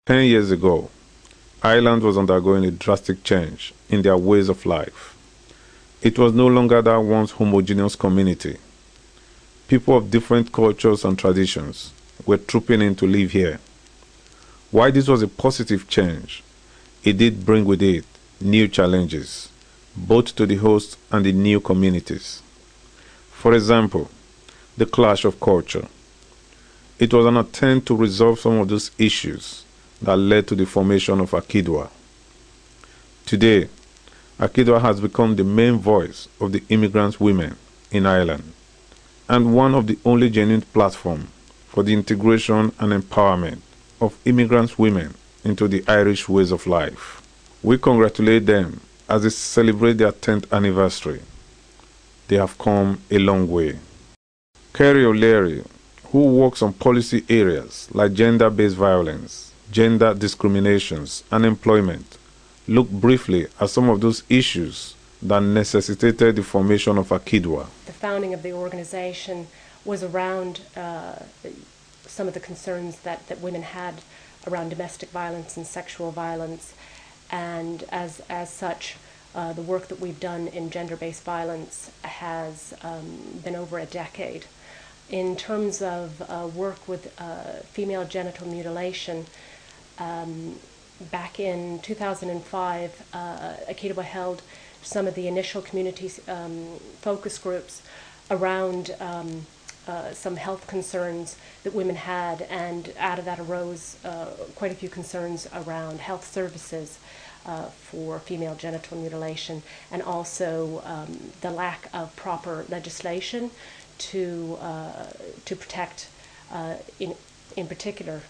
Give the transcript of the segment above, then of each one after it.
10 years ago, Ireland was undergoing a drastic change in their ways of life. It was no longer that once homogeneous community. People of different cultures and traditions were trooping in to live here. While this was a positive change, it did bring with it new challenges, both to the host and the new communities. For example, the clash of culture. It was an attempt to resolve some of those issues that led to the formation of AkiDwA. Today, AkiDwA has become the main voice of the immigrant women in Ireland and one of the only genuine platforms for the integration and empowerment of immigrant women into the Irish ways of life. We congratulate them as they celebrate their 10th anniversary. They have come a long way. Kerry O'Leary, who works on policy areas like gender-based violence, gender discriminations, and employment, look briefly at some of those issues that necessitated the formation of AkiDwA. The founding of the organization was around some of the concerns that women had around domestic violence and sexual violence, and as such, the work that we've done in gender-based violence has been over a decade. In terms of work with female genital mutilation, back in 2005, AkiDwA held some of the initial community focus groups around some health concerns that women had, and out of that arose quite a few concerns around health services for female genital mutilation, and also the lack of proper legislation to protect, in particular,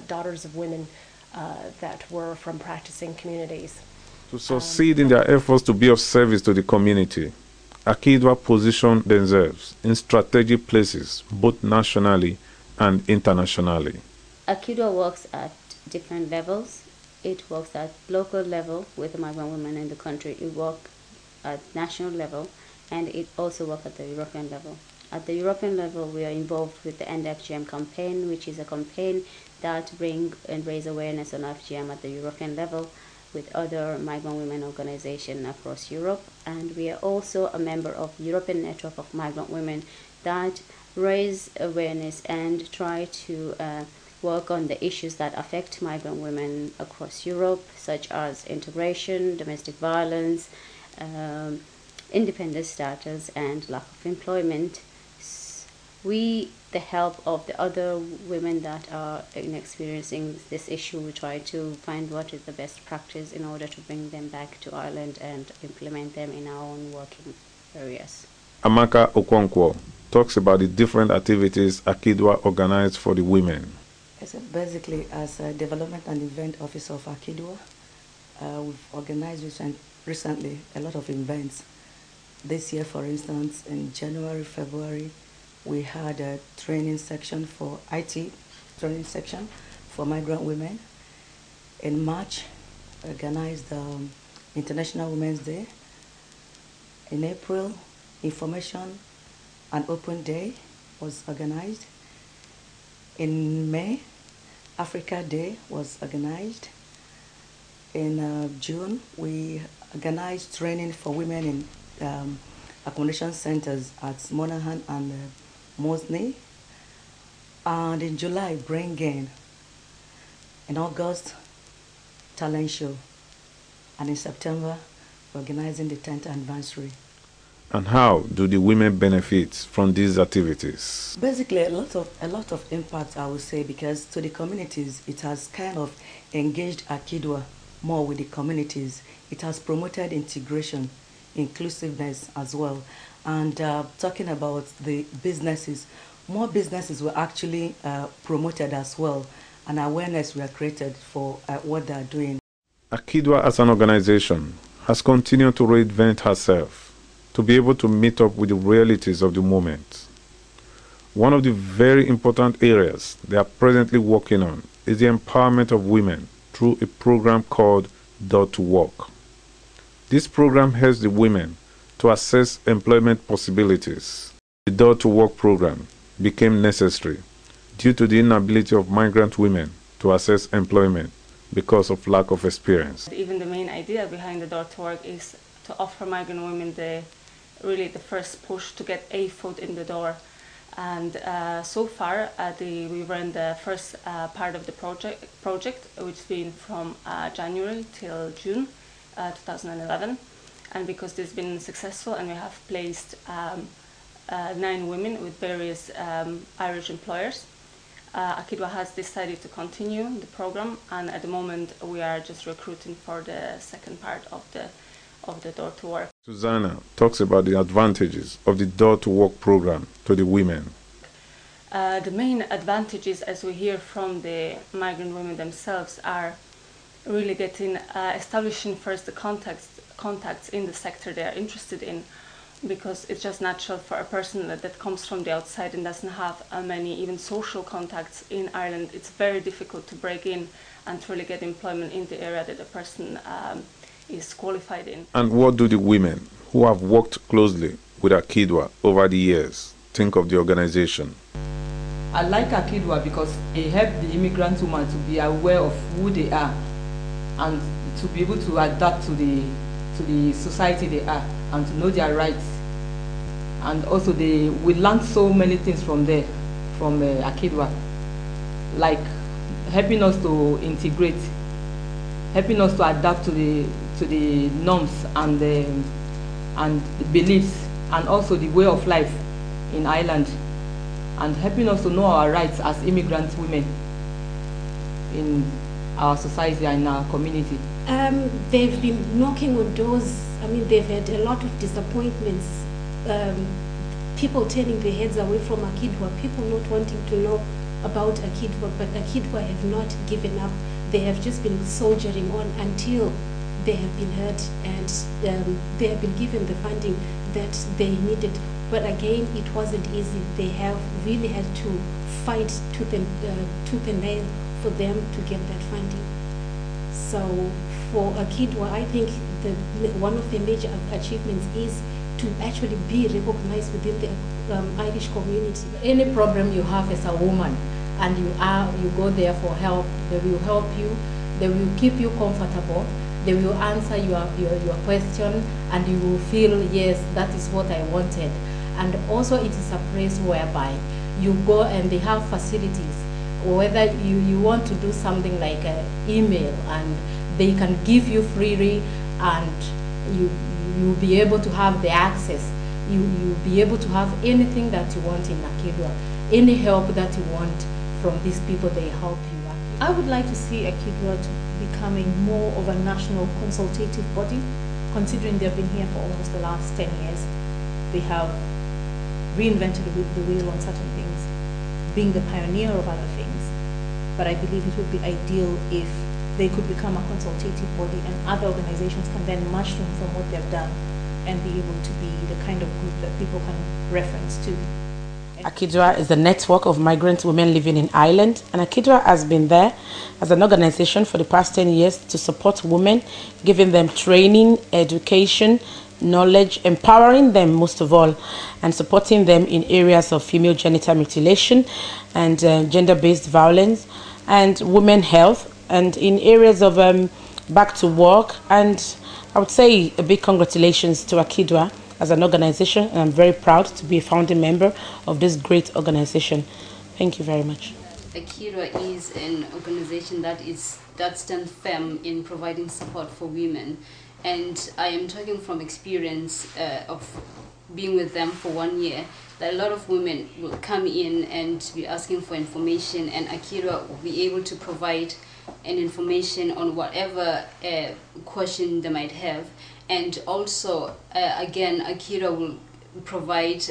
daughters of women that were from practicing communities. To succeed in their efforts to be of service to the community, AkiDwA positioned themselves in strategic places, both nationally and internationally. AkiDwA works at different levels. It works at local level with migrant women in the country. It works at national level, and it also works at the European level. At the European level, we are involved with the End FGM campaign, which is a campaign that brings and raise awareness on FGM at the European level with other migrant women organizations across Europe. And we are also a member of the European Network of Migrant Women that raise awareness and try to work on the issues that affect migrant women across Europe, such as integration, domestic violence, independent status, and lack of employment. With the help of the other women that are experiencing this issue, we try to find what is the best practice in order to bring them back to Ireland and implement them in our own working areas. Amaka Okonkwo talks about the different activities AkiDwA organized for the women. Basically, as a development and event officer of AkiDwA, we've organized recently a lot of events. This year, for instance, in January, February, we had a training section for IT, training section for migrant women. In March, organized the International Women's Day. In April, Information and Open Day was organized. In May, Africa Day was organized. In June, we organized training for women in accommodation centers at Monaghan and Mosney. And in July, Brain Gain. In August, Talent Show. And in September, we're organizing the 10th anniversary. And how do the women benefit from these activities? Basically, a lot of impact, I would say, because to the communities, it has kind of engaged AkiDwA more with the communities. It has promoted integration, inclusiveness as well. And talking about the businesses, more businesses were actually promoted as well, and awareness were created for what they are doing. AkiDwA as an organization has continued to reinvent herself to be able to meet up with the realities of the moment. One of the very important areas they are presently working on is the empowerment of women through a program called AkiDwA. This program helps the women to assess employment possibilities. The AkiDwA program became necessary due to the inability of migrant women to access employment because of lack of experience. Even the main idea behind the Door to Work is to offer migrant women the first push to get a foot in the door. And so far, we ran the first part of the project, which has been from January till June 2011. And because this has been successful, and we have placed 9 women with various Irish employers, AkiDwA has decided to continue the program, and at the moment we are just recruiting for the second part of the Door to Work. Susanna talks about the advantages of the Door to Work program to the women. The main advantages, as we hear from the migrant women themselves, are really establishing first the contacts in the sector they are interested in, because it's just natural for a person that comes from the outside and doesn't have many even social contacts in Ireland. It's very difficult to break in and to really get employment in the area that a person is qualified in. And what do the women who have worked closely with AkiDwA over the years think of the organization? I like AkiDwA because it helps the immigrant woman to be aware of who they are and to be able to adapt to the society they are and to know their rights. And also we learned so many things from there, from AkiDwA, like helping us to integrate, helping us to adapt to the norms and the beliefs, and also the way of life in Ireland, and helping us to know our rights as immigrant women in our society and in our community. They've been knocking on doors. I mean, they've had a lot of disappointments. People turning their heads away from AkiDwA, people not wanting to know about AkiDwA, but AkiDwA have not given up. They have just been soldiering on until they have been heard, and they have been given the funding that they needed. But again, it wasn't easy. They have really had to fight tooth and nail for them to get that funding. So for AkiDwA, I think one of the major achievements is to actually be recognized within the Irish community. Any problem you have as a woman and you go there for help, they will help you, they will keep you comfortable, they will answer your question, and you will feel, yes, that is what I wanted. And also it is a place whereby you go and they have facilities, whether you want to do something like an email, and they can give you freely, and you'll be able to have the access. You'll be able to have anything that you want in AkiDwA, any help that you want from these people, they help you. I would like to see AkiDwA becoming more of a national consultative body, considering they've been here for almost the last 10 years. They have reinvented the wheel on certain things, being the pioneer of other things. But I believe it would be ideal if they could become a consultative body, and other organizations can then mushroom from what they've done and be able to be the kind of group that people can reference to. AkiDwA is a network of migrant women living in Ireland, and AkiDwA has been there as an organization for the past 10 years to support women, giving them training, education, knowledge, empowering them most of all, and supporting them in areas of female genital mutilation and gender-based violence and women health, and in areas of back to work. And I would say a big congratulations to AkiDwA as an organization, and I'm very proud to be a founding member of this great organization. Thank you very much. AkiDwA is an organization that stands firm in providing support for women, and I am talking from experience of being with them for 1 year, that a lot of women will come in and be asking for information, and AkiDwA will be able to provide an information on whatever question they might have. And also, again, AkiDwA will provide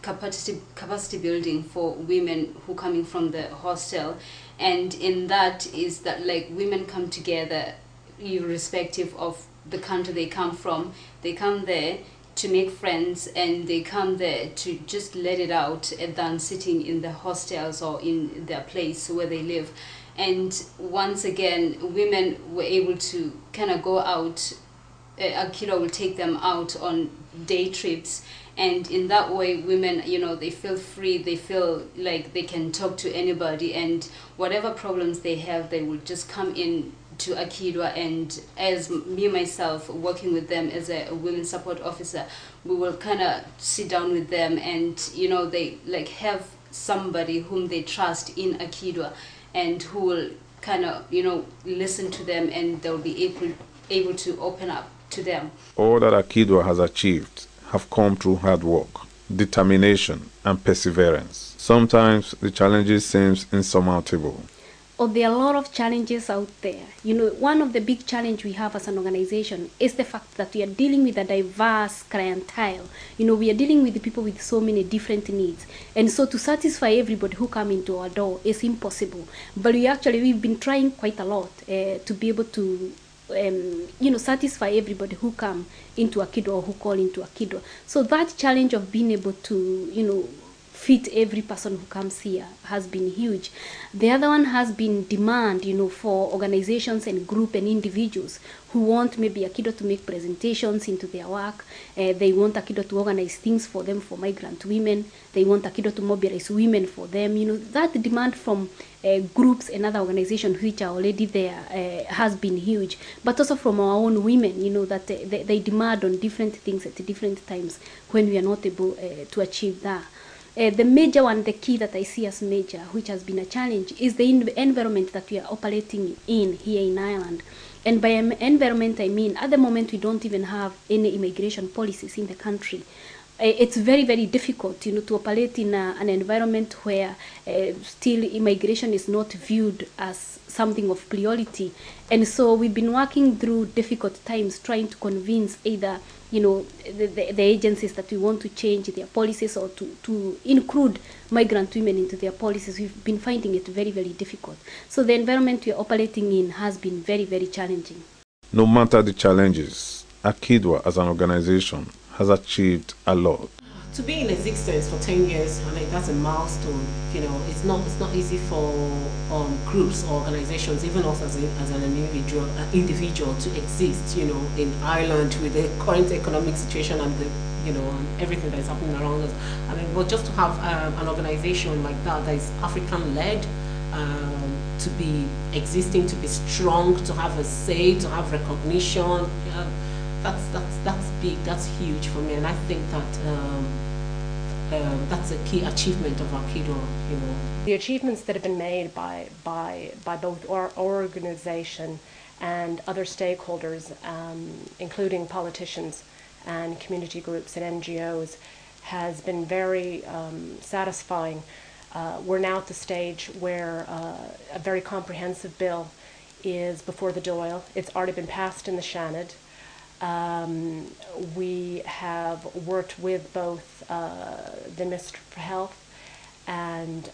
capacity building for women who coming from the hostel, and in that is that, like, women come together irrespective of the country they come from. They come there to make friends, and they come there to just let it out than sitting in the hostels or in their place where they live. And once again, women were able to kind of go out. AkiDwA will take them out on day trips And in that way, women, you know, they feel free, they feel like they can talk to anybody, and whatever problems they have, they will just come in to AkiDwA. And as me myself working with them as a women support officer, we will kind of sit down with them, and you know, they like have somebody whom they trust in AkiDwA, and who will kind of, you know, listen to them, and they'll be able to open up to them. All that AkiDwA has achieved have come through hard work, determination, and perseverance. Sometimes the challenges seem insurmountable. Oh, there are a lot of challenges out there. You know, one of the big challenges we have as an organization is the fact that we are dealing with a diverse clientele. You know, we are dealing with people with so many different needs. And so to satisfy everybody who come into our door is impossible. But we've been trying quite a lot to be able to you know, satisfy everybody who come into AkiDwA or who call into AkiDwA. So that challenge of being able to, you know, fit every person who comes here has been huge. The other one has been demand, you know, for organizations and group and individuals who want maybe AkiDwA to make presentations into their work. They want AkiDwA to organize things for them for migrant women. They want AkiDwA to mobilize women for them. You know, that demand from groups and other organizations which are already there has been huge. But also from our own women, you know, that they demand on different things at different times when we are not able to achieve that. The major one, the key that I see as major, which has been a challenge, is the environment that we are operating in here in Ireland. And by environment, I mean, at the moment, we don't even have any immigration policies in the country. It's very, very difficult, you know, to operate in an environment where still immigration is not viewed as something of priority. And so we've been working through difficult times trying to convince either, you know, the agencies that we want to change their policies or to include migrant women into their policies. We've been finding it very, very difficult. So the environment we are operating in has been very, very challenging. No matter the challenges, AkiDwA as an organization has achieved a lot. To be in existence for 10 years, I mean, that's a milestone. You know, it's not easy for groups or organizations, even us as an individual to exist, you know, in Ireland with the current economic situation and the, you know, and everything that is happening around us. I mean, but just to have an organization like that is African-led, to be existing, to be strong, to have a say, to have recognition. That's big, that's huge for me, and I think that that's a key achievement of AkiDwA, you know. The achievements that have been made by both our organization and other stakeholders, including politicians and community groups and NGOs, has been very satisfying. We're now at the stage where a very comprehensive bill is before the Dáil. It's already been passed in the Seanad. We have worked with both the Minister for Health and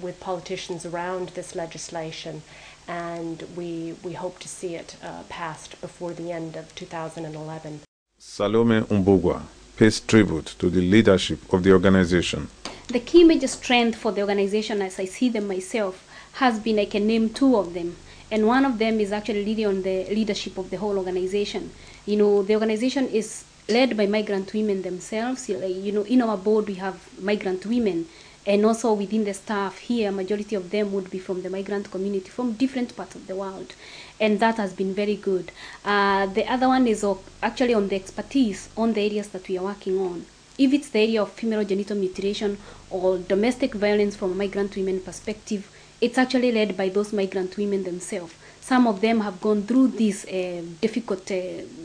with politicians around this legislation, and we hope to see it passed before the end of 2011. Salome Mbugua pays tribute to the leadership of the organization. The key major strength for the organization, as I see them myself, has been, I can name two of them. And one of them is actually leading on the leadership of the whole organization. You know, the organization is led by migrant women themselves. You know, in our board we have migrant women, and also within the staff here, majority of them would be from the migrant community from different parts of the world, and that has been very good. The other one is actually on the expertise on the areas that we are working on. If it's the area of female genital mutilation or domestic violence from a migrant women perspective, it's actually led by those migrant women themselves. Some of them have gone through these difficult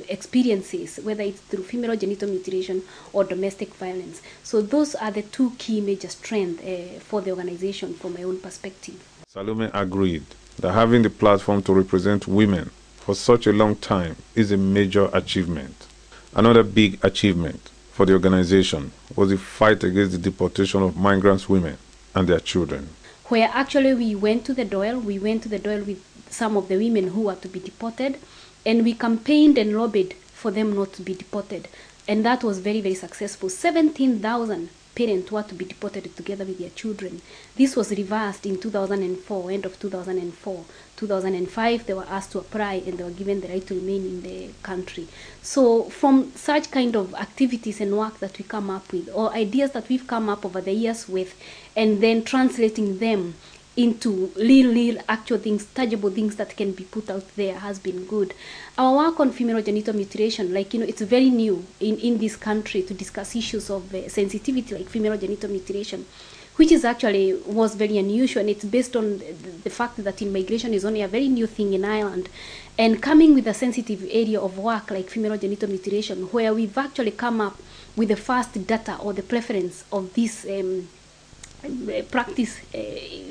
experiences, whether it's through female genital mutilation or domestic violence. So those are the two key major strengths for the organization from my own perspective. Salome agreed that having the platform to represent women for such a long time is a major achievement. Another big achievement for the organization was the fight against the deportation of migrant women and their children. Where actually we went to the Dáil with some of the women who were to be deported, and we campaigned and lobbied for them not to be deported. And that was very, very successful. 17,000 parents were to be deported together with their children. This was reversed in 2004, end of 2004. 2005, they were asked to apply and they were given the right to remain in the country. So from such kind of activities and work that we come up with, or ideas that we've come up over the years with, and then translating them into real actual things, tangible things that can be put out there has been good. Our work on female genital mutilation, like, it's very new in this country to discuss issues of sensitivity like female genital mutilation, which is actually was very unusual, and it's based on the fact that immigration is only a very new thing in Ireland. And coming with a sensitive area of work like female genital mutilation, where we've actually come up with the first data or the preference of this practice,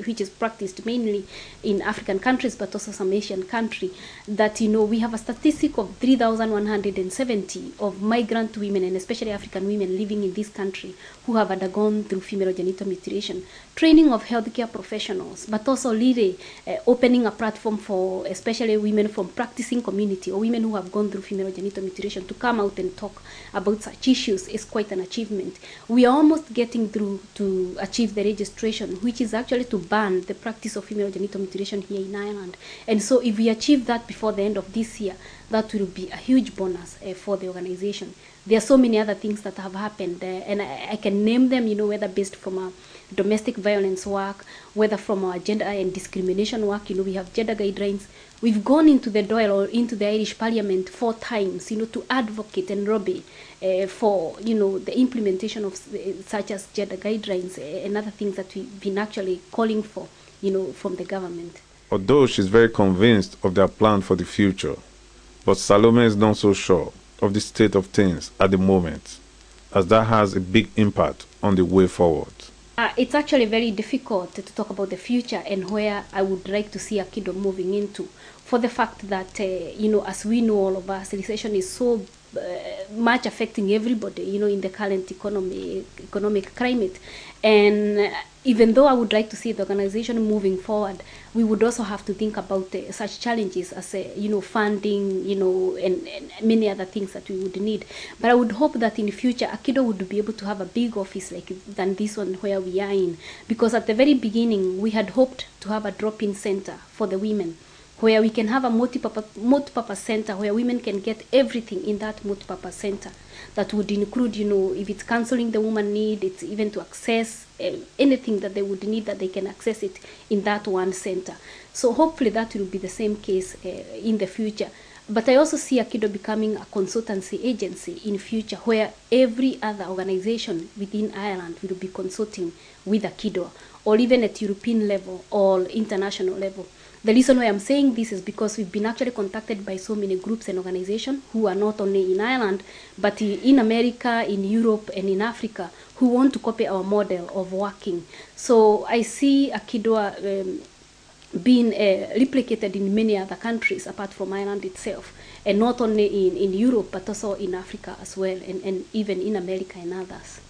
which is practiced mainly in African countries but also some Asian country, that we have a statistic of 3,170 of migrant women and especially African women living in this country who have undergone through female genital mutilation. Training of healthcare professionals, but also really opening a platform for especially women from practicing community or women who have gone through female genital mutilation to come out and talk about such issues is quite an achievement. We are almost getting through to achieve the registration, which is actually to ban the practice of female genital mutilation here in Ireland. And so if we achieve that before the end of this year, that will be a huge bonus for the organization. There are so many other things that have happened, and I can name them, whether based from our domestic violence work, whether from our gender and discrimination work. We have gender guidelines. We've gone into the Dáil or into the Irish Parliament 4 times, to advocate and lobby for, the implementation of such as gender guidelines and other things that we've been actually calling for, from the government. Although she's very convinced of their plan for the future, but Salome is not so sure of the state of things at the moment, as that has a big impact on the way forward. It's actually very difficult to talk about the future and where I would like to see AkiDwA moving into, for the fact that, as we know, all of us, recession is so much affecting everybody, in the current economic climate. And even though I would like to see the organization moving forward, we would also have to think about such challenges as, funding, and many other things that we would need. But I would hope that in the future, AkiDwA would be able to have a big office than this one where we are in. Because at the very beginning, we had hoped to have a drop-in center for the women, where we can have a multi-purpose center where women can get everything in that multi-purpose center. That would include, if it's counseling the woman need, it's even to access anything that they would need, that they can access it in that one center. So hopefully that will be the same case in the future. But I also see AkiDwA becoming a consultancy agency in future, where every other organization within Ireland will be consulting with AkiDwA, or even at European level or international level. The reason why I'm saying this is because we've been actually contacted by so many groups and organizations who are not only in Ireland, but in America, in Europe, and in Africa, who want to copy our model of working. So I see AkiDwA being replicated in many other countries apart from Ireland itself, and not only in Europe, but also in Africa as well, and even in America and others.